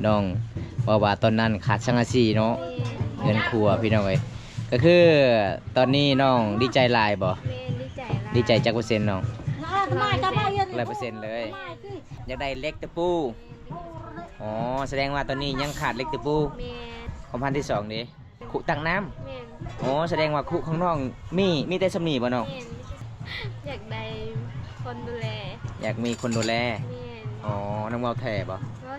น้องบอกว่าตอนนั้นขาดสังกะสีเนาะเงินครัวพี่น้องเอ้ยก็คือตอนนี้น้องดีใจหลายบ่ดีใจจักเปอร์เซ็นต์น้อง100%เลยอยากได้เหล็กตะปูอ๋อแสดงว่าตอนนี้ยังขาดเหล็กตะปูของพันที่สองดิขุตักน้ำอ๋อแสดงว่าขุของน้องมีแต่สำนีบ่น้องอยากได้คนดูแลอยากมีคนดูแลอ๋อน้องเบาแถ่บ่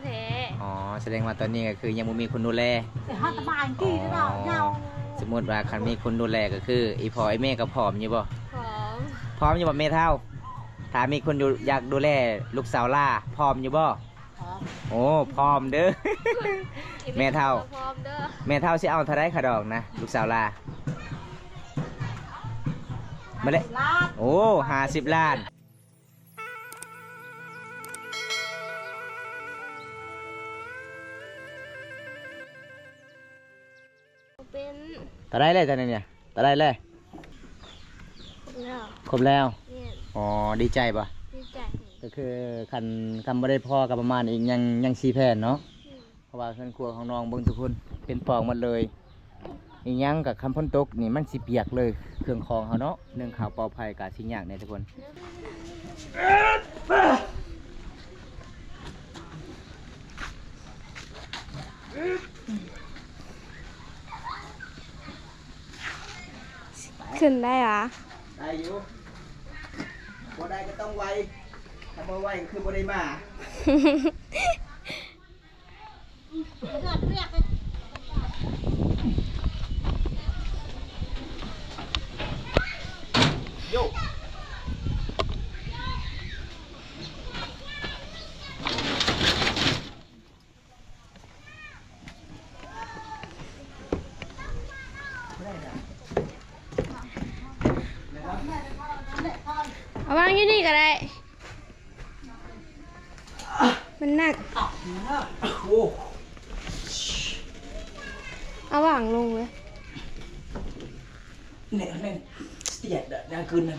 แท้อ๋อแสดงว่าตอนนี้ก็คือยังไม่มีคนดูแลสมมติว่าคันมีคนดูแลก็คืออีพ่อไอแม่ก็พร้อมอยู่บ่พร้อมอยู่บ่แม่เฒ่าถ้ามีคนอยู่อยากดูแลลูกสาวล่าพร้อมอยู่บ่โอ้พร้อมเด้อ แม่เฒ่าแม่เฒ่าสิเอาเท่าไรขาดอกนะลูกสาวล่ามาเลยโอ้50 ล้านเป็นต่อได้เลยตอนนี้เนี่ยต่อได้เลยครบแล้วอ๋อดีใจปะดีใจก็คือคันไม่ได้พ่อกับประมาณอีกยัง4 แผ่นเนาะเพราะว่าเครื่องครัวของน้องเบิ่งทุกคนเป็นปองหมดเลยอีกยังกับคำพ้นตกนี่มันสิเปียกเลยเครื่องของเขาเนาะเรื่องข่าวปลอดภัยกับสิ่งอย่างเนี่ยทุกคนขึ้นได้หรอได้อยู่บ่ได้ก็ต้องไวถ้าบ่ไวก็คือบ่ได้มาโยเอาวางอยู่นี่ก็ได้มันหนักเอาวางลงเลยเนี่ยเสียดดังคืนเลย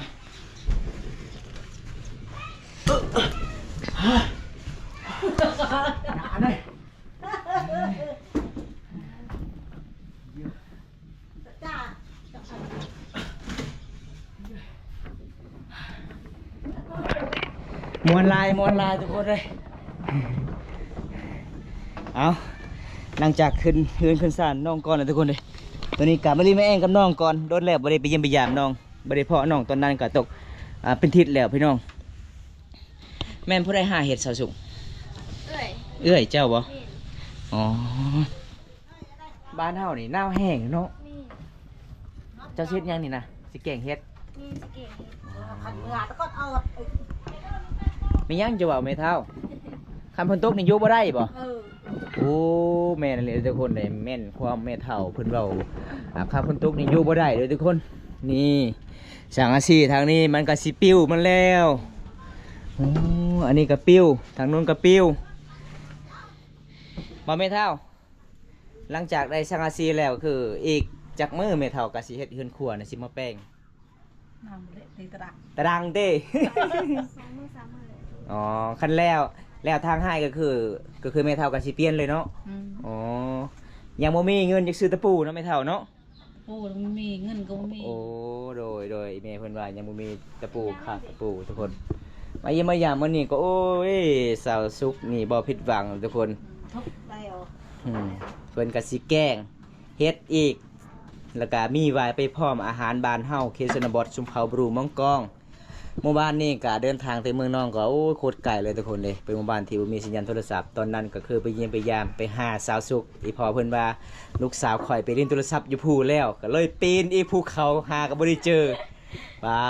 มวนลายทุกคนเลยเอาหลังจากขึ้นศาลน้องก่อนเลยทุกคนเลยตัวนี้กลับมาลีแม่เองกับน้องก่อนโดนแล้วบ่ได้ไปเยี่ยมไปยามน้องบ่ได้เพาะน้องตอนนั้นก็ตกเป็นทิศแล้วพี่น้องแม่นผู้ใดหาเห็ดสาวสุกเอ้ยเจ้าบ่อ๋อบ้านเฮานี่หน้าแห้งเนาะเจ้าเฮ็ดยังนี่นะสิแกงเฮ็ดมียังจะว่าไม่เท่าคำพ้นตกนี่อยู่บ่ได้บ่โอ้แม่นเลยทุกคนเลยแม่นความแม่เท่าเพิ่นเว้าคำพ้นตกนี่อยู่บ่ได้เลยทุกคนนี่สังกะสีทางนี้มันก็สิปิ้วมันแล้วโอ้อันนี้ก็ปิ้วทางนู้นก็ปิ้วบ่แม่เท่าหลังจากได้สังกะสีแล้วคืออีกจักมื้อแม่เท่าก็สิเฮ็ดเฮือนครัวน่ะสิมาแป้งตารางเต้อ๋อคันแล้วทางให้ก็คือไม่เท่ากับสิเปียนเลยเนาะอ๋อยังบ่มีเงินจะซื้อตะปูเนาะไม่เท่าเนาะโอ้มันมีเงินก็มีโอ้โดยแม่เพิ่นว่ายังบ่มีตะปูค่ะตะปูทุกคนมาเยี่ยมมายามมื้อนี้ก็โอ้ยสาวสุกนี่บ่ผิดหวังทุกคนทุกได้เอาเพิ่นก็สิแกล้งเฮ็ดอีกแล้วก็มีไว้ไปพร้อมอาหารบ้านเฮาเขตชนบทชุมเผาบรูมังกองหมู่บ้านนี่ก็เดินทางไปเมืองน้องก็โอ้โคตรไกลเลยทุกคนเลยเป็นหมู่บ้านที่บ่มีสัญญาณโทรศัพท์ตอนนั้นก็คือไปเยี่ยมไปยามไปหาสาวสุกอีพอเพิ่นว่าลูกสาวข่อยไปเล่นโทรศัพท์อยู่ภูแล้วก็เลยปีนอีภูเขาหาก็บ่ได้เจอป้า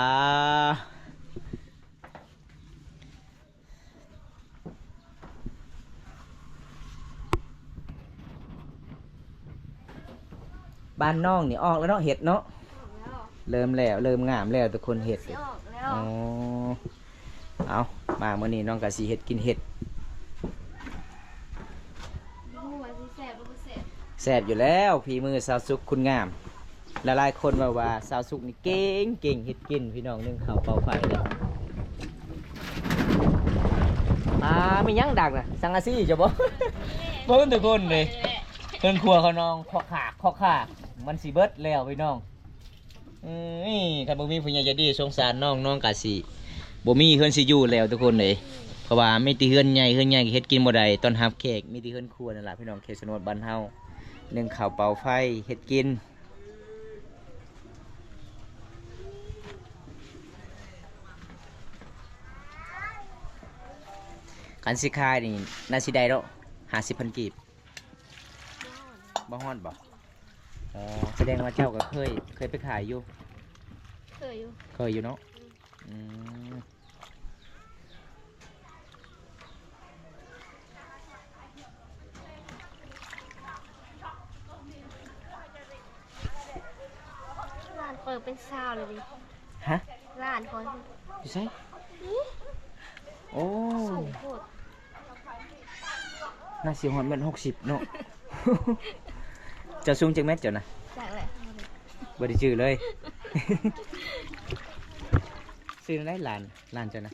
บ้านน้องนี่ออกแล้วเนาะเห็ดเนาะเริ่มงามแล้วทุกคนเห็ดอ๋อเอามาเมื่อนี้น้องกะสีเห็ดกินเห็ดแซ่บอยู่แล้วฝีมือสาวสุกคุณงามหลายคนว่าสาวสุกนี่เก่งเห็ดกินพี่น้องนึ่งข้าวเป่าไฟเลยไม่ยั้งดักนะสังกะสีจะบ่ เพิ่นทุกคนเลยเพิ่นครัวเขาน้องขอกขากมันสิเบิดแล้วพี่น้องคันบ่มีผู้ใหญ่ใจดีสงสารน้องกะสิบ่มีเฮือนสิอยู่แล้วทุกคนเลยเพราะว่ามีแต่เฮือนใหญ่เฮ็ดกินบ่ได้ต้อนรับแขกมีแต่เฮือนครัวนั่นล่ะพี่น้องเขตชนบทบ้านเฮานึ่งข้าวเป่าไฟเฮ็ดกินคันสิขายนี่น่าสิได้ดอก50,000กีบบ่ฮอดบ่อ๋อแสดงว่าเจ้าก็เคยไปขายอยู่เคยอยู่เนาะอืมร้านเปิดเป็นซาวเลยดิ ฮะ ร้านคน อยู่ไสโอ้ สูงโคตร น่าสิฮอดแม่น60เนาะ เจ้าสูงจักเม็ดเจ้านะ จากแหละ บ่ได้ชื่อเลย ซื้อได้ล้านเจ้านะ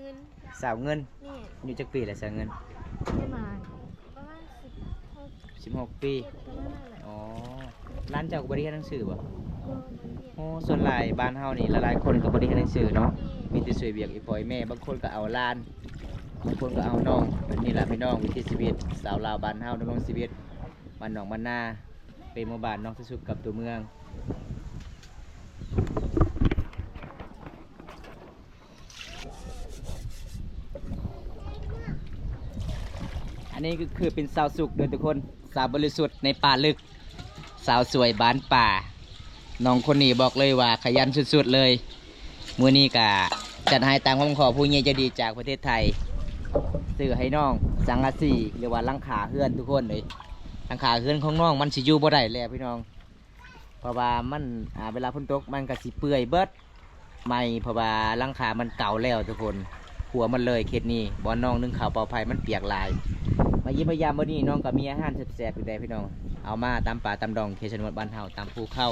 เงิน สาวเงิน นี่ อยู่จักปีแล้วสาวเงิน ได้มาประมาณ16 ปี ประมาณนั้นแหละ อ๋อร้านเจ้าก็บ่ได้เรียนหนังสือบ่ มันเรียน โอ้ส่วนหลายบ้านเฮานี่หลายๆคนก็บ่ได้เรียนหนังสือเนาะมีแต่ช่วยเวียกอีพ่ออีแม่บางคนก็เอาหล้านบางคนก็เอาน้องแบบนี้ล่ะพี่น้องวิถีชีวิตสาวลาวบ้านเฮาดำรงชีวิตบ้านหนองบ้านนาเป็นหมู่บ้านนอกที่สุดกับตัวเมืองอันนี้ก็คือเป็นสาวสุขโดยทุกคนสาวบริสุทธิ์ในป่าลึกสาวสวยบ้านป่าน้องคนนี้บอกเลยว่าขยันสุดๆเลยมื้อนี้ก็จัดให้ตามคำขอผู้ใหญ่ใจดีจากประเทศไทยซื้อให้น้องสังกะสีหรือว่าหลังคาเฮือนทุกคนเลยหลังคาเฮือนของน้องมันสิอยู่บ่ได้แล้วพี่น้องเพราะว่ามันเวลาฝนตกมันก็สิเปื่อยเบิดใหม่เพราะว่าหลังคามันเก่าแล้วทุกคนหัวมันเลยเขตนี้บ่น้องนึ่งข้าวเปล่าไผ่มันเปียกลายมายิ้มพยายามวันนี้น้องก็มีอาหารแซ่บๆอยู่ได้พี่น้องเอามาตามป่าตามดองเขตชนบทบ้านเฮาตามภูเขา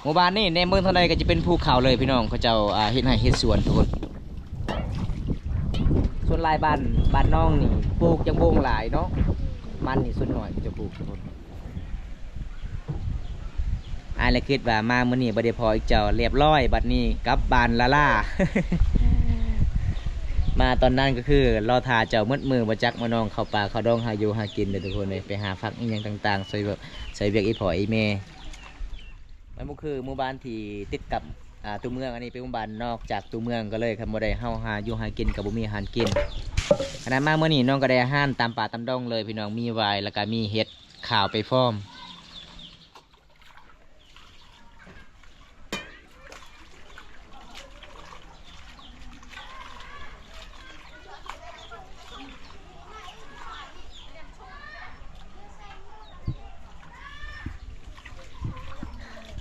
หมู่บ้านนี่ในเมืองเท่าใดก็จะเป็นภูเขาเลยพี่น้องเขาเจ้าเฮ็ดให้เฮ็ดสวนทุกคนส่วนหลายบ้านน้องนี่ปลูกจังบงหลายเนาะมันนี่ส่วนหน่อยจะปลูกทุกคนอายละคิดว่ามามื้อนี้บ่ได้พออีกเจ้าเรียบร้อยบัดนี้กลับบ้านละล่า มาตอนนั้นก็คือรอทาเจ้ามืดมือบ่จักมาน้องเข้าป่าเข้าดงหาอยู่หากินเด้อทุกคนเลยไปหาฟักอีหยังต่างๆใส่เวียกอีพ่ออีแม่มันก็คือหมู่บ้านที่ติดกับตัวเมืองอันนี้เป็นหมู่บ้านนอกจากตัวเมืองก็เลยคันบ่ได้เฮาหาอยู่หากินก็บ่มีอาหารกินขณะมาเมื่อนี้น้องก็ได้อาหารตามป่าตามดงเลยพี่น้องมีไวน์แล้วก็มีเห็ดข่าวไปฟ้อม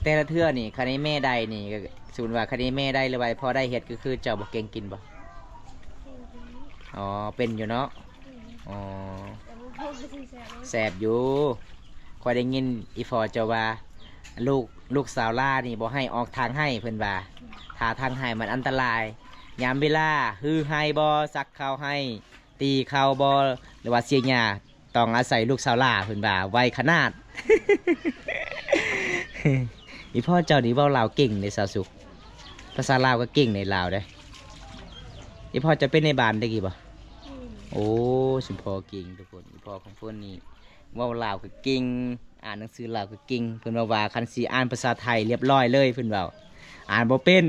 แต่ละเทื่อนี่คันนี้แม่ใดนี่ก็สูนว่าคันนี้แม่ได้หรือว่าพอได้เห็ดก็คือเจ้าบ่เก่งกินบ่อ๋อเป็นอยู่เนาะอ๋อแสบอยู่คอยได้ยินอีฟอเจ้าว่าลูกสาวล่านี่บ่ให้ออกทางให้เพิ่นว่าถ้าทางให้มันอันตรายยามเวลาฮือให้บ่ซักข้าวให้ตีข้าวบ่หรือว่าเสียหญ้าต้องอาศัยลูกสาวล่าเพิ่นว่าไวขนาด อีพ่อเจ้านี่เว้าลาวเก่งในสาวสุขภาษาลาวก็เก่งในลาวได้อีพ่อจะเป็นในบ้านได้กี่บ่โอ้สุพ่อเก่งทุกคนอีพ่อของเพิ่นนี่เว้าลาวก็เก่งอ่านหนังสือลาวก็เก่งเพิ่นว่าคันสิอ่านภาษาไทยเรียบร้อยเลยเพิ่นเว้าอ่านบ่เป็น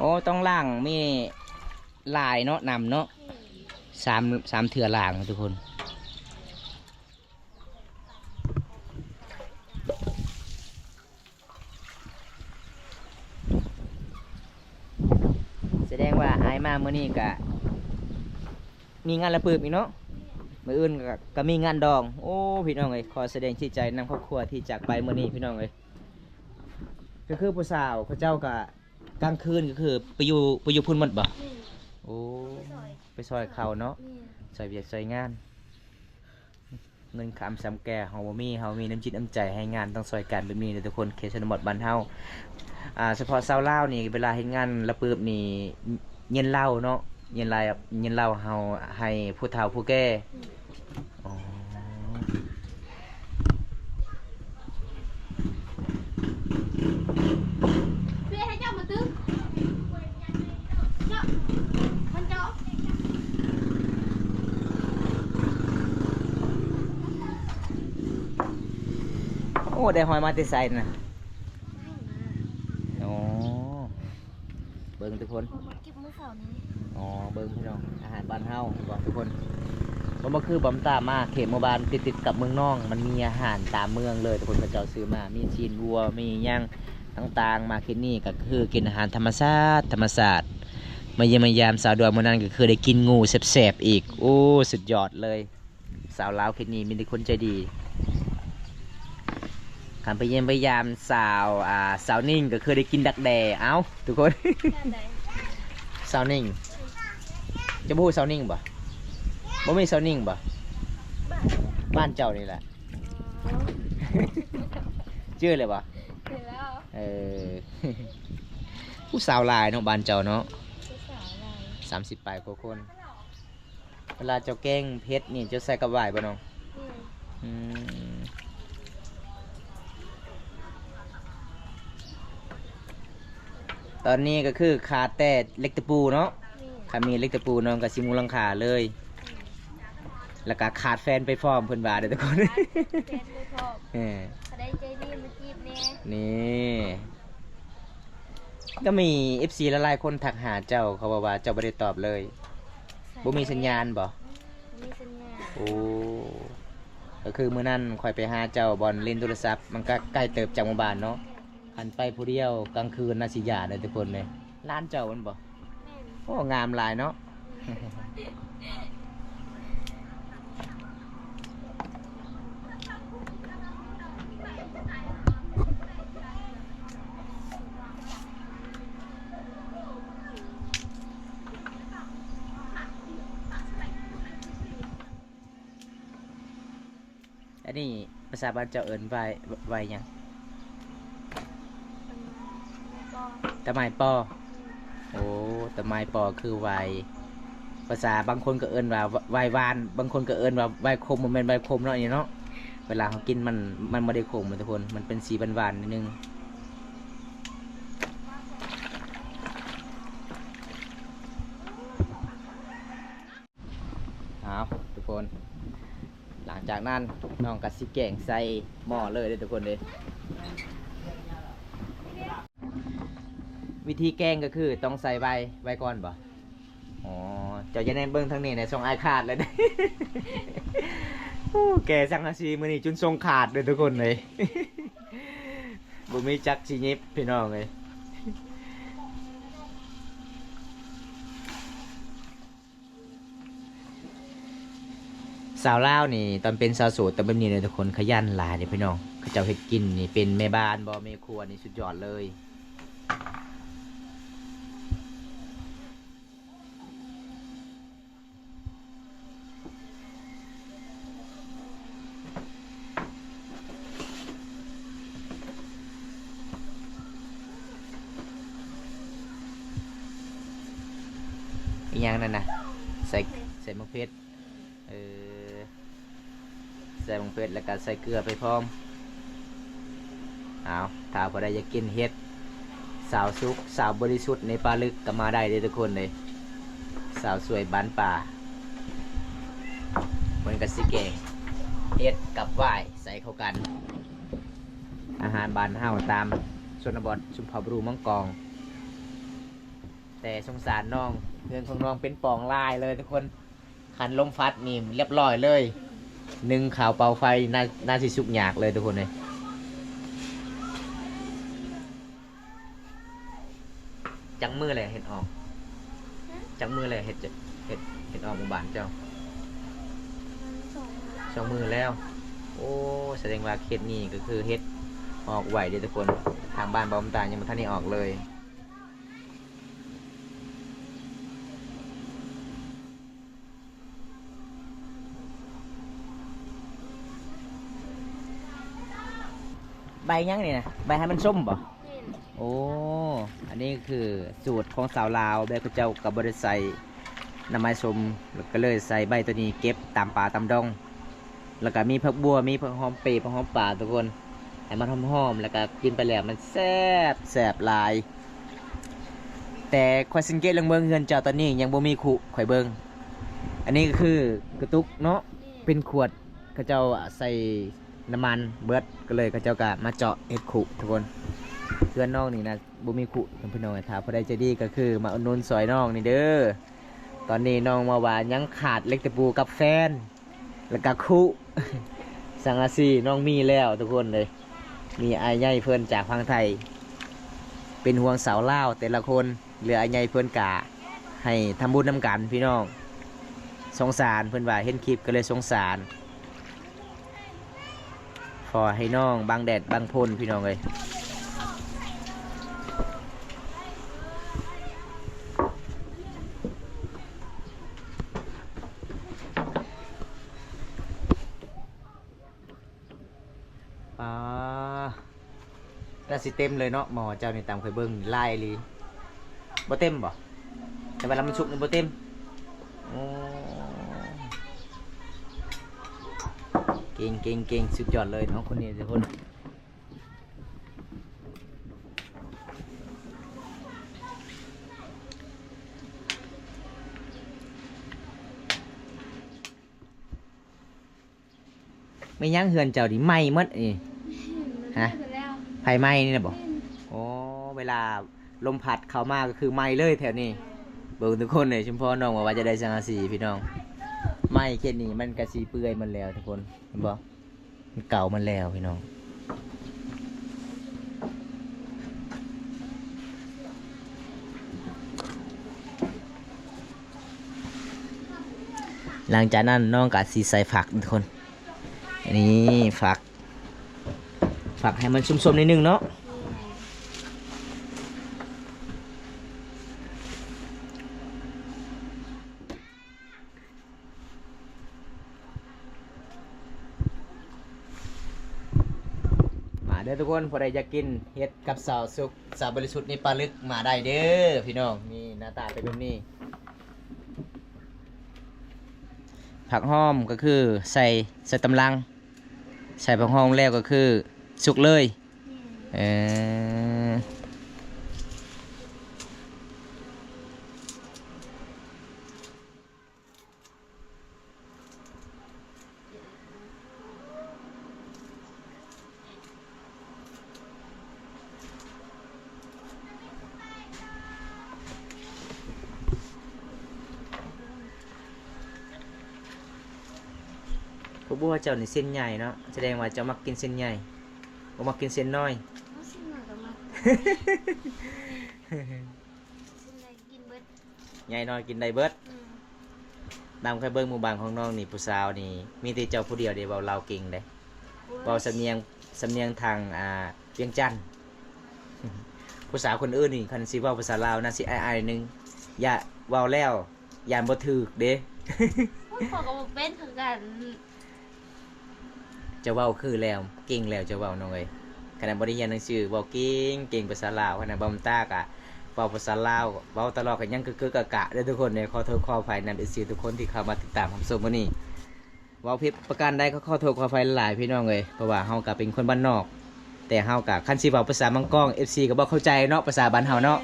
โอ้ต้องล่างมีลายเนาะนำเนาะสามเถื่อล่างทุกคนแสดงว่าอายมาเมื่อนี้กะมีงานระเบิดอีกเนาะมื่ออื่นก็มีงานดองโอ้พี่น้องเอ้ยขอแสดงที่ใจนำครอบครัวที่จากไปเมื่อนี้พี่น้องเอ้ยก็คือผู้สาวพระเจ้ากะกลางคืนก็คือไปอยู่พุ่นหมดบ่โอ้ไปซอยเขาเนาะ ใส่เวียกใส่งานเงินคำซ้ำแก่เฮาบ่มีเฮามีน้ำจิตน้ำใจให้งานต้องซอยกันแบบนี้เลยทุกคนเขตชนบทบ้านเฮาเฉพาะชาวลาวนี่เวลาเฮ็ดงานระปืบนี่เงินเหล้าเนาะเงินเหล้าเฮาให้ผู้เฒ่าผู้แก่อ๋อ เบี้ยให้เจ้ามาตึ้งเจ้ามันเจ้า โอ้ได้หอยมาแต่ไสน่ะอ๋อเบิ่งทุกคน พอมาเก็บมื้อเสาร์นี้ อ๋อเบิ่งพี่น้องอาหารบ้านเฮาบอกทุกคนบ่คือบอมตามมาเขตหมู่บ้านติดกับเมืองน้องมันมีอาหารตามเมืองเลยทุกคนพระเจ้าซื้อมามีชีนวัวมีหยังต่างๆมาเขตนี้ก็คือกินอาหารธรรมชาติมาเยี่ยมมายามสาวดวงมื้อนั้นก็คือได้กินงูแซ่บๆอีกโอ้สุดยอดเลยสาวลาวเขตนี้มีแต่คนใจดีการไปเยี่ยมไปยามสาวนิ่งก็คือได้กินดักแด่เอ้าทุกคน ด้านใด สาวนิ่งจะพูดสาวนิ่งบ่บ่มีสาวนิ่งบ่บ้านเจ้านี่แหละ อ๋อ ชื่อเลยบ่ เสร็จแล้ว เออ ผู้สาวหลายเนาะบ้านเจ้าเนาะ ผู้สาวอะไร 30 ปลายกว่าคน เวลาเจ้าแกงเพชรนี่เจ้าใส่กับหวายบ่น้อง อืม อืมตอนนี้ก็คือขาดแต่เหล็กตะปูเนาะ นี่ ถ้ามีเหล็กตะปูน้องก็สิมุงหลังคาเลย แล้วก็ขาดแฟนไปฟอร์มเพิ่นว่าเด้อทุกคน แฟนไม่ชอบ เออ ถ้าได้ใจดีมาจีบแน่ นี่ก็มี FC หลายๆคนทักหาเจ้าเขาบอกว่าเจ้าบ่ได้ตอบเลยบ่มีสัญญาณบ่ บ่มีสัญญาณ โอ้ก็คือมื้อนั้นข่อยไปหาเจ้าบอลเล่นโทรศัพท์มันก็ใกล้เติบจากหมู่บ้านเนาะคันไปผู้เดียวกลางคืนน่าสิยาเลยทุกคนเลยร้านเจ้ามันบ่ แม่น โอ้งามหลายเนาะ อันนี้ภาษาบ้านเจ้าเอิ้นไวหยัง แล้วก็ ตะไม้ปอโอ้ตะไม้ปอคือไวภาษาบางคนก็เอิ้นว่าไววานบางคนก็เอิ้นว่าไวคมมันเป็นไวคมเนาะนี่เนาะเวลาเขากินมันบ่ได้ขมเหมือนทุกคนมันเป็นสีหวานๆนิดนึงเอาทุกคน หลังจากนั้นน้องกัสิแกงใส่หม้อเลยเด้อทุกคนเลยวิธีแกงก็คือต้องใส่ใบก่อนบ่อ๋อเจ้าจะแน่นเบิ้งทางนี้ในทรงอายขาดเลยเด้ โอ้แกสังกะสีมื้อนี้จนทรงขาดเลยทุกคนเลย บ่มีจักสิยิบพี่น้องเลยสาวลาวนี่ตอนเป็นสาวโสดตอนเป็นนี่เลยทุกคนขยันหลายเนี่ยพี่น้องเขาเจ้าเฮ็ดกินนี่เป็นแม่บ้านบ่แม่ครัวนี่สุดยอดเลยอีกอย่างนั่นนะใส่มะเขือเออใส่มะเขือแล้วก็ใส่เกลือไปพร้อมเอาถ้าพอได้จะกินเฮ็ดสาวสุกสาวบริสุทธิ์ในปลาลึกก็มาได้เลยทุกคนเลยสาวสวยบ้านป่าเหมือนกับสิเกงเฮ็ดกับหวายใส่เข้ากัน อาหารบ้านเฮาตามชนบทชุมพรบรูมังกองแต่สงสารน้องเพื่อนของน้องเป็นปองลายเลยทุกคนคันลมฟัดนี่เรียบร้อยเลยนึ่งข่าวเป่าไฟน่าสิสุกยากเลยทุกคนเลยจังมือเลยเห็ดออกจังมือเลยเห็ดออกหมู่บ้านเจ้า สอง 2 มือแล้วโอ้แสดงว่าเฮ็ดนี่ก็คือเฮ็ดออกไหวเด้อทุกคนทางบ้านบอมตายังไม่ทันได้ออกเลย ใบยังนี่นะใบให้มันส้มบ่ แม่น โอ้ อันนี้คือสูตรของสาวลาวแบบเจ้ากับบริใส่น้ำมันส้มแล้วก็เลยใส่ใบตัวนี้เก็บตามป่าตามดง แล้วก็มีผักบัวมีผักหอมเปรย์ผักหอมป่าทุกคนให้มันหอมๆแล้วก็กินไปแล้วมันแซ่บหลาย แต่คอยสังเกตเรื่องเบิ่งเฮือนเจ้าตอนนี้ยังบ่มีขุข่อยเบิ่งอันนี้ก็คือกระตุกเนาะ เป็นขวดเขาเจ้าใส่น้ำมันเบิดก็เลยเขาเจ้าก็มาเจาะเห็ดขุทุกคนเพื่อนน้องนี่นะบ่มีขุพี่น้องถ้าพอได้ใจดีก็คือมาอุดหนุนซอยน้องนี่เด้อตอนนี้น้องมาว่ายังขาดเหล็กตะปูกับแฟนแล้วก็ขุ สังกะสีน้องมีแล้วทุกคนเลยมีอายใหญ่เพื่อนจากพังไทย เป็นห่วงสาวลาวแต่ละคนเหลืออายใหญ่เพื่อนกะให้ทำบุญน้ำกันพี่น้องสงสารเพื่อนว่าเห็นคลิปก็เลยสงสารขอให้น้องบางแดดบางพลพี่น้องเลยน่าสิเต็มเลยเนาะหมอเจ้านี่ตามเคยเบิ่งไล่ลีบ่เต็มบ่แต่เวลามันสุกนี่บ่เต็มโอ้เก่งสุดยอดเลยน้องคนนี้ทุกคนไม่ยั้งเฮือนเจ้าดิไหม้หมดนี่ฮะ หมดแล้ว ไฟไหม้นี่นะบ่โอ้เวลาลมพัดเข้ามาก็คือไหม้เลยแถวนี้เบิ่งทุกคนเลยชุมพรน้องว่าจะได้สังกะสีพี่น้องไหม้แค่นี้มันกะสีเปื่อยมันแล้วทุกคนเห็นบ่มันเก่ามันแล้วพี่น้องหลังจากนั้นน้องกะสีใส่ผักทุกคนอันนี้ฝักให้มันส้มๆนิดนึงเนาะมาเด้อทุกคนพอได้จะกินเฮ็ดกับสาวสุกสาวบริสุทธิ์นี่ปลาลึกมาได้เด้อพี่น้องนี่หน้าตาเป็นแบบนี้ผักหอมก็คือใส่ตำลังใส่ผักหอมแล้วก็คือสุกเลยผมบอกว่าเจ้านี่เส้นใหญ่เนาะแสดงว่าเจ้ามักกินเส้นใหญ่บ่มักกินเส้นน้อย เอาสิมาก็มาสิได้กินเบิด ใหญ่น้อยกินได้เบิด อืม ตามเคยเบิ่งหมู่บ้านของน้องนี่ผู้สาวนี่มีแต่เจ้าผู้เดียวเด้เว้าลาวเก่งเด้เว้าสำเนียงทางเวียงจันทน์ผู้สาวคนอื่นนี่คันสิเว้าภาษาลาวน่าสิอายๆนึงอย่าเว้าแล้วย่านบ่ถูกเด้ พอก็บ่เป็นคือกัน จะเว้าคือแล้วเก่งแล้วจะเว้าน้องเอ้ยขณะบ่ได้เรียนหนังสือเว้าเก่งภาษาลาวขณะบ่มตากะเว้าภาษาลาวเว้าตลอดก็ยังกึกๆกะๆเด้อทุกคนเนี่ยขอโทษขออภัยนำ FC ทุกคนที่เข้ามาติดตามผมชมมื้อนี้เว้าผิดประการใดก็ขอโทษขออภัยหลายพี่น้องเอ้ยเพราะว่าเฮาก็เป็นคนบ้านนอกแต่เฮาก็คันสิเว้าภาษามังกร FC ก็บ่เข้าใจเนาะภาษาบ้านเฮาเนาะ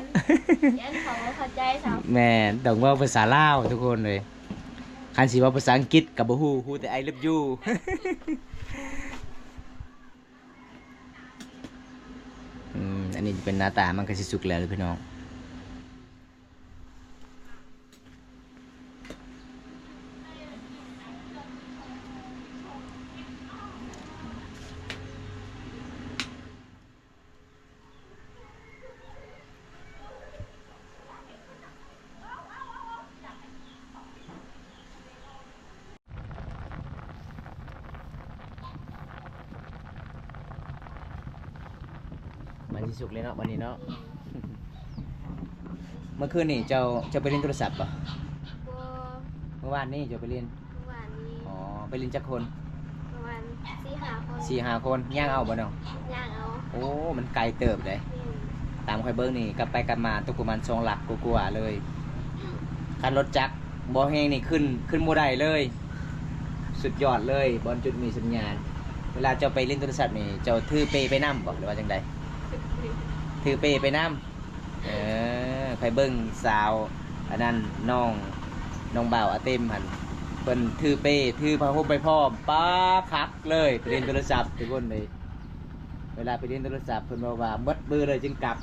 ยันเขาบ่เข้าใจสาว แม่นต้องเว้าภาษาลาวทุกคนเลยคันสิเว้าภาษาอังกฤษก็บ่ฮู้แต่ I love you อันนี้เป็นหน้าตามันก็สิสุกแล้วเลยพี่น้องมันสิสุกเลยเนาะวันนี้เนาะ เมื่อคืนนี่เจ้าไปเล่นโทรศัพท์ป่ะ บ่ เมื่อวานนี่เจ้าไปเล่น เมื่อวานนี้ อ๋อไปเล่นจักคน ก็ มาณ4-5 คน 4-5 คนย่างเอาบ่น้อง ย่างเอา โอ้มันไกลเติบเลย แม่น ตามค่อยเบิ้งนี่กลับไปกลับมาตกประมาณ2 หลักกว่าๆเลยคันรถจักรบ่แห้งนี่ขึ้นบ่ได้เลย สุดยอดเลยบอนจุดมีสัญญาณ เวลาเจ้าไปเล่นโทรศัพท์นี่เจ้าถือเปไปนำบ่หรือว่าจังใดถือเปไปนำใครเบิ้งสาวอันนั้นน้องบ่าวอาเต็มหันเพิ่นถือเปถือผ้าห่มไปพร้อมป้าคักเลยไปเล่นโทรศัพท์ทุกคนเลยเวลาไปเล่นโทรศัพท์เพิ่นบอกว่าหมดเบอร์เลยจึงกลับ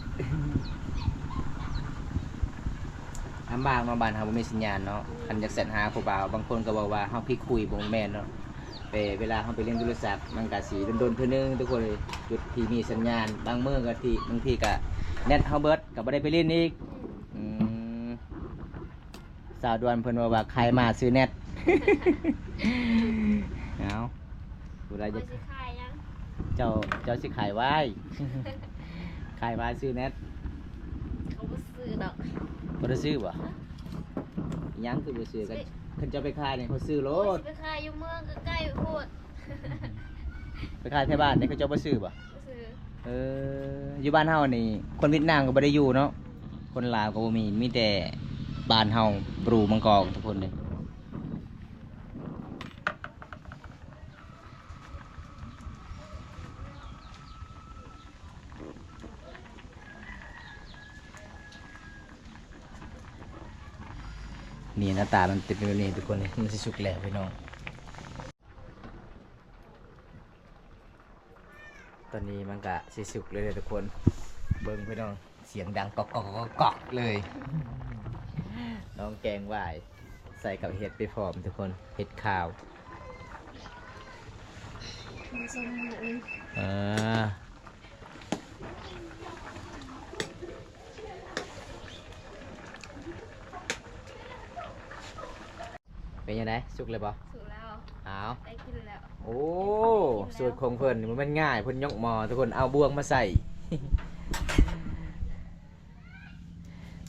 บางบ้านเฮาบ่มีสัญญาณเนาะคันอยากเสร็จหาผู้บ่าวบางคนก็บอกว่าเฮาพี่คุยบ่แม่นเนาะเวลาเฮาไปเล่นโทรศัพท์มันก็สิโดนๆเทื่อนึงทุกคนเลยจุดที่มีสัญญาณบางมื้อก็ที่บางทีก็เน็ตเฮาเบิดก็บ่ได้ไปเล่นอีกสาวดวนเพิ่นว่าใครมาซื้อเน็ต เอาผู้ใด บ่ จะ สิขายยัง เจ้าสิขายไว้ ขายไว้ซื้อเน็ต เขาบ่ซื้อดอก บ่ได้ซื้อบ่ยังคือบ่ซื้อกันคันเจ้าไปขายนี่เขาซื้อโล โอ้ ด สิไปขายอยู่เมืองใกล้ๆโพด ไปขายแถวบ้านนี่เขาเจ้าบ่ซื้อบ่ บ่ซื้อ อยู่บ้านเฮานี่คนเวียดนามก็บ่ได้อยู่เนาะคนลาวก็บ่มีแต่บ้านเฮาปลูกมังกรทุกคนเลยนี่หน้าตามันเป็นแบบนี้ทุกคนเลยมันสิสุกแล้วพี่น้องตอนนี้มันก็สิสุกเลยทุกคนเบิ่งพี่น้องเสียงดังกอกกอกกอกกอกเลย น้องแกงหวายใส่กับเห็ดไปพร้อมทุกคนเห็ดขาว มันส่งหมูนึง อ่าเป็นยังไงสุกเลยปะ สุกแล้ว อ้าว ได้กินแล้ว โอ้สูตรของเพิ่นนี่มันง่ายเพิ่นยกหมอทุกคนเอาบวงมาใส่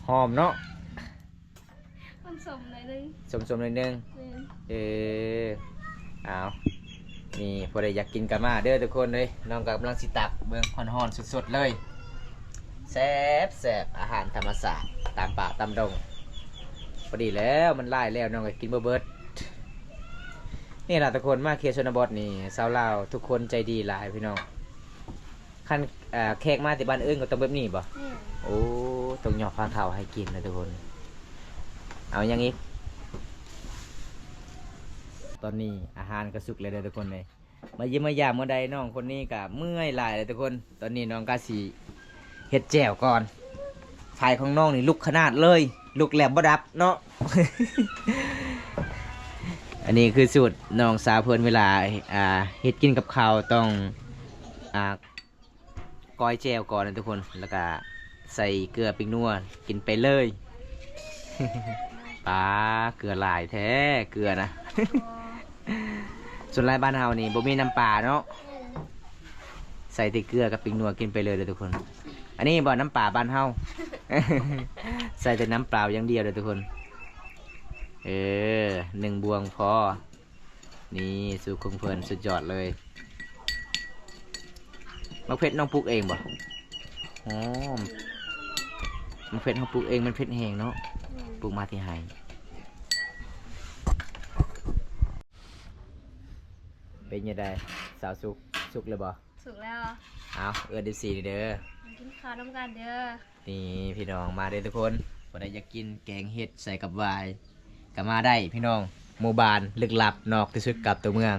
หอมเนาะ มันสมหน่อยนึง สมๆหน่อยนึง แม่น เอานี่พอได้อยากกินกันมาเด้อทุกคนเลยน้องกำลังสิตักเบิ่งฮ้อนๆสดๆเลยแซ่บอาหารธรรมศาสตร์ตามป่าตามดงพอดีแล้วมันไล่แล้วน้องก็กินเบิดนี่ล่ะทุกคนมาเคียชนบทนี่สาวลาวทุกคนใจดีหลายพี่น้องคันแขกมาที่บ้านอื่นก็ต้องแบบนี้บ่ แม่น โอ้ต้องหยอกผ้าขาวให้กินนะทุกคนเอาอย่างนี้ตอนนี้อาหารก็สุกเลยเด้อทุกคนเลยมายิ้มมายามเมื่อใดน้องคนนี้ก็เมื่อยหลายเลยทุกคนตอนนี้น้องก็สีเฮ็ดแจ่วก่อนไฟของน้องนี่ลุกขนาดเลยลุกแหลมบ่ดับเนาะ อันนี้คือสูตรน้องสาวเพิ่นเวลาเฮ็ดกินกับข้าวต้องก้อยแจ่วก่อนนะทุกคนแล้วก็ใส่เกลือปิงนัวกินไปเลย ปลาเกลือหลายแท้เกลือนะ ส่วนไรบ้านเฮานี่บ่มีน้ำปลาเนาะใส่แต่เกลือกับปิงนัวกินไปเลยทุกคน อันนี้บ่น้ำปลาบ้านเฮา ใส่แต่น้ำเปล่าอย่างเดียวเลยทุกคน1 บวงพอนี่สูตรของเพิ่นสุดยอดเลยมะเผ็ดน้องปลูกเองบ่อ๋อมะเผ็ดน้องปลูกเองมันเผ็ดแห้งเนาะปลูกมาที่ไห้เป็นยังไงสาวสุกเลยบ่ สุกแล้ว เอาดิสีเด้อ มากินข้าวน้ำกันเด้อ นี่พี่น้องมาเด้อทุกคนวันใดอยากกินแกงเห็ดใส่กับวายก็มาได้พี่น้องหมู่บ้านลึกลับนอกที่สุดกับตัวเมือง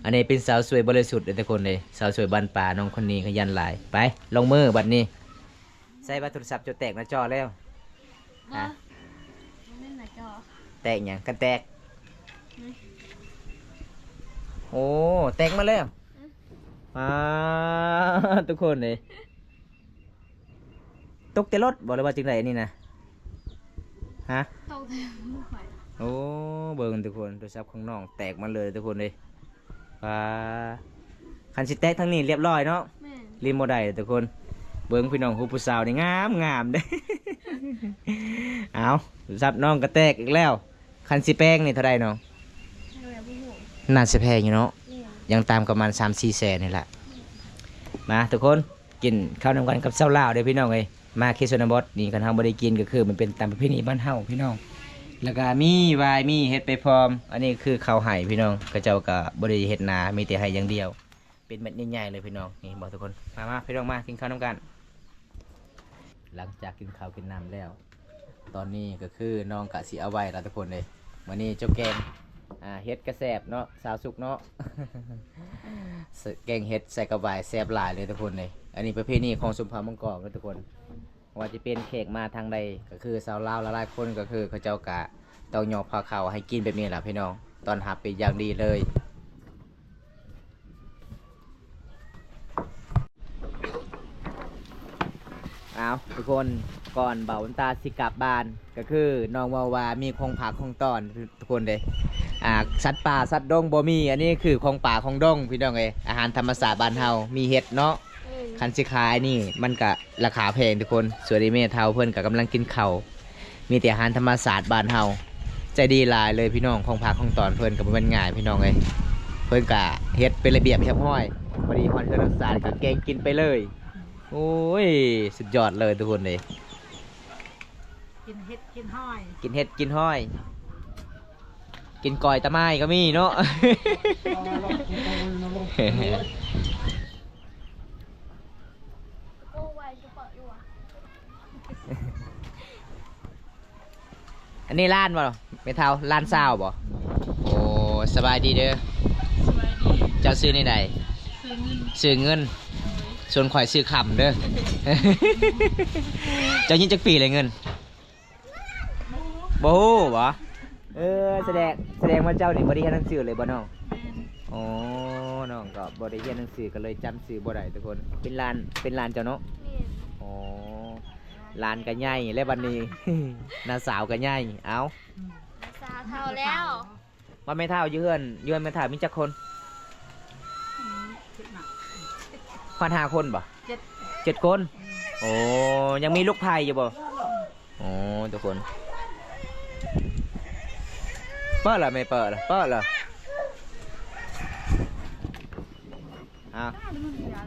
อันนี้เป็นสาวสวยบริสุทธิ์เลยทุกคนเลยสาวสวยบ้านป่าน้องคนนี้ขยันหลายไปลงมือบัดนี้ใส่บัตรโทรศัพท์จนแตกหน้าจอแล้ว บ่แม่นหน้าจอ แตกอย่างกันแตกโอ้แตกมาแล้วทุกคนเลยตกแต่รถบอกเลยว่าจริงไรนี่นะฮะ ตกแต่บ่ไหว โอ้เบิ่งทุกคนโทรศัพท์ของน้องแตกมาเลยทุกคนเลยคันสิแตกทั้งนี้เรียบร้อยเนาะ แม่น รีโมได้ทุกคนเบิ่งพี่น้องฮู้ผู้สาวนี่งามเด้ เอาโทรศัพท์น้องก็แตกอีกแล้วคันสิแป้งนี่เท่าไรน้อง ให้แบบบ่ฮู้ น่าสิแพงอยู่เนาะ แม่น ยังตามประมาณ3-4 แสนนี่แหละมาทุกคนกินข้าวนำกันกับเส้าลาวเด้อพี่น้องเอ้ยมาเคสนบดนี่กันเฮาบ่ได้กินก็คือมันเป็นตามประเพณีบ้านเฮาพี่น้องแล้วก็มีวายมีเฮ็ดไปพร้อมอันนี้คือข้าวไห่พี่น้องก็เจ้าก็บ่ได้เฮ็ดนามีแต่ไห่อย่างเดียวเป็นเม็ดใหญ่ๆเลยพี่น้องนี่บอกทุกคนมาพี่น้องมากินข้าวนำกันหลังจากกินข้าวกินน้ำแล้วตอนนี้ก็คือน้องกะสิเอาไว้แล้วทุกคนเลยวันนี้เจ้าแกงเฮ็ดกระแสบเนาะสาวสุกเนาะ แกงเฮ็ดใส่กระบายแซ่บหลายเลยทุกคนเลยอันนี้ประเพณีของสุมพรมังกรนะทุกคนว่าจะเป็นเค้กมาทางใดก็คือสาวลาวหลายๆคนก็คือเขาเจ้ากะต้องยอผ้าขาวให้กินแบบนี้แหละพี่น้องตอนหับเป็นอย่างดีเลยเอาทุกคนก่อนเบาตาสิกลับบ้านก็คือน้องวามีของผักของตอนทุกคนเลยสัตว์ป่าสัตว์ดงบ่มีอันนี้คือของป่าของดงพี่น้องเอ้ยอาหารธรรมศาสตร์บ้านเฮามีเห็ดเนาะคันสิขายนี่มันก็ราคาแพงทุกคนส่วนอีเมทเฮาเพิ่นก็กำลังกินข้าวมีแต่อาหารธรรมศาสตร์บ้านเฮาใจดีหลายเลยพี่น้องของผักของตอนเพิ่นก็บ่แม่นง่ายพี่น้องเอ้ยเพิ่นก็เฮ็ดเป็นระเบียบเรียบร้อยพอดีฮอดเฮือนศาสตร์ก็แกงกินไปเลยโอ้ยสุดยอดเลยทุกคนเลยกินเห็ดกินห้อย กินเห็ดกินห้อยกินก่อยตะไม้ก็มีเนาะ โอ้ไวจะเปิดอยู่อ่ะ อันนี้ร้านบ่ไม่เท่าร้านซาวบ่โอ้สบายดีเด้อ สบายดี เจ้าซื้อในใด ซื้อเงินซื้อเงินส่วนข่อยซื้อคำเด้อ เจ้ายิงจักปีเลยเงินบ่ฮู้บ่แสดงว่าเจ้านี่บ่ได้เรียนหนังสือเลยบ่น้องอ๋อน้องก็บ่ได้เรียนหนังสือก็เลยจำชื่อบ่ได้ทุกคนเป็นร้านเจ้าเนาะ นี่ อ๋อร้านก็ใหญ่และบัดนี้ น้าสาวก็ใหญ่เอ้า สาวเท่าแล้ว ว่าไม่เท่าเยือนไม่เท่ามีจักคน คิดหนัก ฮอด5 คนบ่ เจ็ด 7 คนโอ้ยังมีลูกไผ่อยู่บ่โอ้ทุกคนเปิดเหรอไม่เปิดเหรอเปิดเหรอ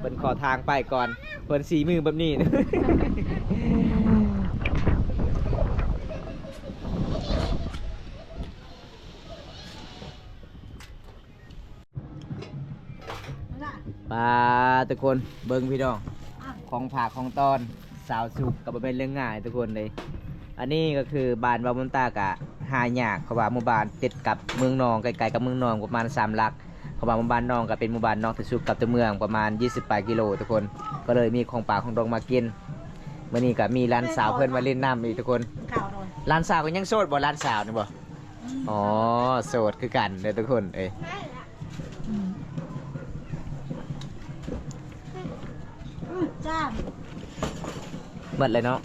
เปิดขอทางไปก่อนเปิดสีมือแบบนี้ ปลาทุกคนเบิ้งพี่น้องของผักของตอนสาวสุกกับเป็นเรื่องง่ายทุกคนเลยอันนี้ก็คือบ้านวามุนตากะหายากเขาว่าหมู่บ้านติดกับเมืองนองไกลๆกับเมืองนองประมาณ3 ลักเขาว่าหมู่บ้านนองก็เป็นหมู่บ้านนองที่สุดกับตัวเมืองประมาณ28 กิโลทุกคนก็เลยมีของป่าของดงมากินวันนี้ก็มีร้านสาวเพื่อนมาเล่นน้ำอีกทุกคน ข่าวโดน ร้านสาวก็ยังโสดบ่ร้านสาวนี่บ่อ๋อโสดคือกันเลยทุกคนเอ้ย จ้า หมดเลยเนาะ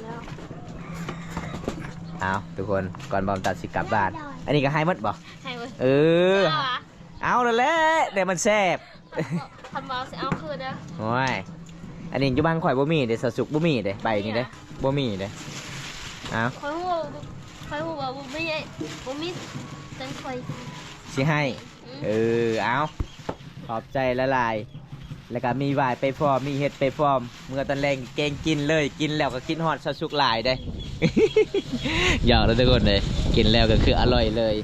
แล้ว เอาทุกคนก่อนบอมตัดสิกลับบ้านอันนี้ก็ให้หมดบ่ ให้เว้ย เออเอาแล้วแหละเดี๋ยวมันแซ่บ ทำเบาสิเอาคืนเด้อ โอ้ยอันนี้อยู่บ้านข่อยบ่มีเด้สสุกบ่มีเด้ใบนี้เด้บ่มีเด้เอา คอยหัวว่าบ่มีจังคอย สิให้เออเอาขอบใจละลายแล้วก็มีวายไปพร้อมมีเห็ดไปพร้อมเมื่อตอนแรงเก่งกินเลยกินแล้วก็กินฮอดสสุกหลายได้ หยอกแล้วทุกคนเลยกินแล้วก็คืออร่อยเลย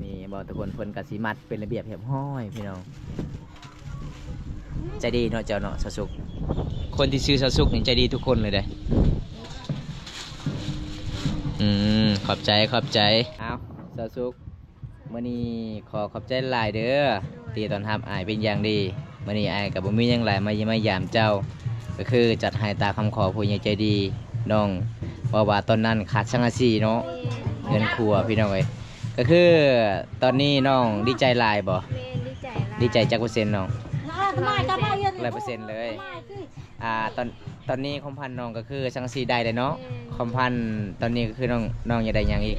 นี่บอกทุกคนเพิ่นกะสิมัดเป็นระเบียบเรียบร้อยพี่น้องใจดีเนาะเจ้าเนาะสสุกคนที่ซื้อสสุกนี่ใจดีทุกคนเลยเด้ขอบใจเอาสสุกมื่อนี้ขอขอบใจหลายเด้อที่ตอนทำอายเป็นอย่างดีมื่อนี้อายกับบุมียังหลายมายามเจ้าก็คือจัดให้ตาคำขอผู้ใหญ่ใจดีน้องว่าตอนนั้นขาดสังกะสีเนาะเงินครัวพี่น้องเอ้ยก็คือตอนนี้น้องดีใจหลายบ่ แม่ดีใจ ดีใจจักเปอร์เซ็นต์น้อง 100% เลยตอนนี้คอมพันน้องก็คือสังกะสีได้เลยเนาะคอมพันตอนนี้ก็คือน้องอยากได้หยังอีก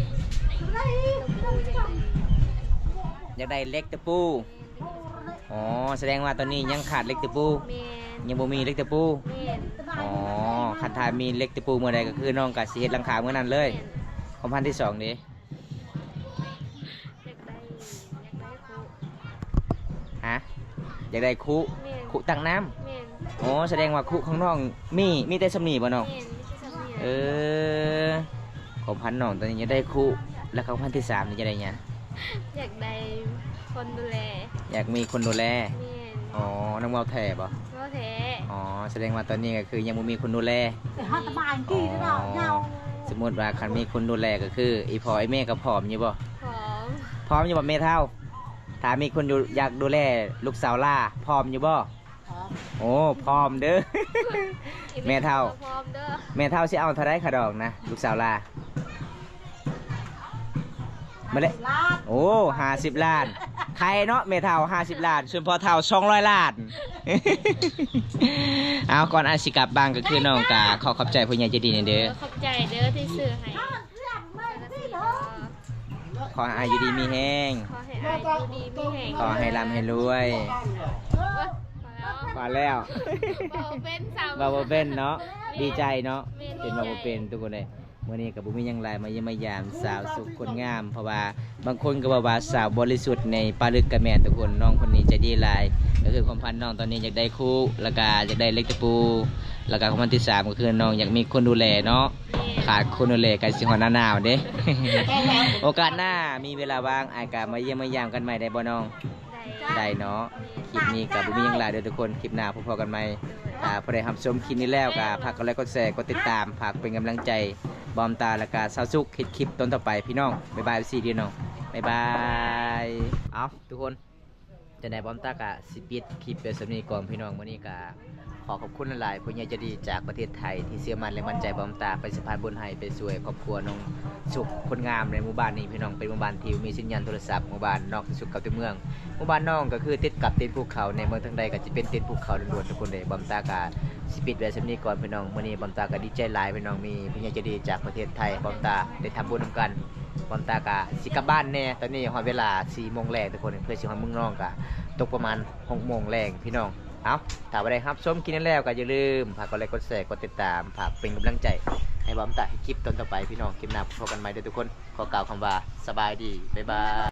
อยากได้เล็กตะปูอ๋อแสดงว่าตอนนี้ยังขาดเล็กตะปู แม่ ยังบ่มีเล็กตะปู แม่ อ๋อคันทามีเล็กตะปูเมื่อใดก็คือน้องก็สิเฮ็ดหลังคาเมื่อนั้นเลยคอมพันที่2นี้ แ ฮะอยากได้คุ แม่น คุตักน้ำ แม่น อ๋อแสดงว่าคุข้างนอกมีแต่สำนีบ่น้อง แม่นไม่ใช่สามี เออของพันน้องตอนนี้จะได้คุแล้วของพันที่3นี่จะได้หยัง อยากได้คนดูแล อยากมีคนดูแล แม่น อ๋อน้องเมาแถ่บ่ ก็แท้ อ๋อแสดงว่าตอนนี้ก็คือยังบ่มีคนดูแล แต่ฮัตบ้านกี่นี่เนาะเงา สมมติว่าคันมีคนดูแลก็คืออีพ่อไอแม่ก็พร้อมอยู่บ่ พร้อม พร้อมอยู่บ่แม่เฒ่าถ้ามีคนอยู่อยากดูแลลูกสาวล่าพร้อมอยู่บ่โอ้พร้อมเด้อ แม่เฒ่า พร้อมเด้อ แม่เฒ่าสิเอาเท่าไรขาดอกนะลูกสาวล่ามาเลย ล้าน โอ้50 ล้านใครเนาะแม่เฒ่า50 ล้านส่วนพ่อเฒ่า200 ล้าน เอาก่อนอาสิกลับบ้านก็คือน้องกาขอขอบใจผู้ใหญ่ใจดีนี่เด้อ ขอบใจเด้อที่ซื้อให้ ขอให้อายุดีมีแห้ง ขอให้อายอยู่ดีมีแห่ง ขอให้ร่ำให้รวย พอแล้ว พอแล้ว เบาเป็นสาว บาบ่เป็นเนาะดีใจเนาะ แม่ เป็นบาบ่เป็นทุกคนเลยมื้อนี้กับบุมีหยังหลายมาเยี่ยมมายามสาวสุขคนงาม เพราะว่าบางคนก็บอกว่าสาวบริสุทธิ์ในปลาลึกกระแมนทุกคนน้องคนนี้ใจดีหลายก็คือความพันน้องตอนนี้อยากได้คู่แล้วก็อยากได้เล็กตะปูแล้วก็ความพันที่3ก็คือน้องอยากมีคนดูแลเนาะขาดคนดูแลกันสิฮอดหน้าหนาวเด้ โอกาสหน้ามีเวลาว่างอายก็มาเยี่ยมมายามกันใหม่ได้บ่น้องได้เนาะคลิปนี้กับบุมีหยังหลายเด้อทุกคนคลิปหน้าพบกันใหม่พอได้รับชมคลิปนี้แล้วก็ฝากกดไลค์กดแชร์กดติดตามฝากเป็นกำลังใจบอมตาและกาซาวซุกคลิปต้นต่อไปพี่น้องบ๊ายบายซีเดียวน้องบ๊ายบายเอาทุกคนจะไหนบอมตากะสิปิดคลิปเป็นสำนีก่อนพี่น้องวันนี้กะขอขอบคุณหลายๆผู้ใหญ่ใจดีจากประเทศไทยที่เชื่อมั่นและมั่นใจบอมตาไปสะพานบุญให้ไปช่วยครอบครัวน้องสุขคนงามในหมู่บ้านนี้พี่น้องเป็นหมู่บ้านที่มีสัญญาณโทรศัพท์หมู่บ้านนอกที่สุดกับตัวเมืองหมู่บ้านน้องก็คือติดกับตีนภูเขาในเมืองทั้งใดก็จะเป็นตีนภูเขาล้วนๆทุกคนเลยบอมตากะสิปิดไว้สำนีก่อนพี่น้องวันนี้บอมตากะดีใจหลายพี่น้องมีผู้ใหญ่ใจดีจากประเทศไทยบอมตาได้ทำบุญนำกันบอมตากะสิกลับบ้านแน่ตอนนี้ฮอดเวลา 4 โมงแรกทุกคนเพื่อสิฮอดเมืองน้องกะตกประมาณ 6 โมงแรงพี่น้องเอาถ้าบ่ได้ครับชมกินนั้นแล้วก็อย่าลืมฝากกดไลค์กดแชร์กดติดตามฝากเป็นกำลังใจให้บอมตาให้คลิปต้นต่อไปพี่น้องคลิปหน้าพบกันใหม่เด้อทุกคนขอกล่าวคำว่าสบายดีบ๊ายบาย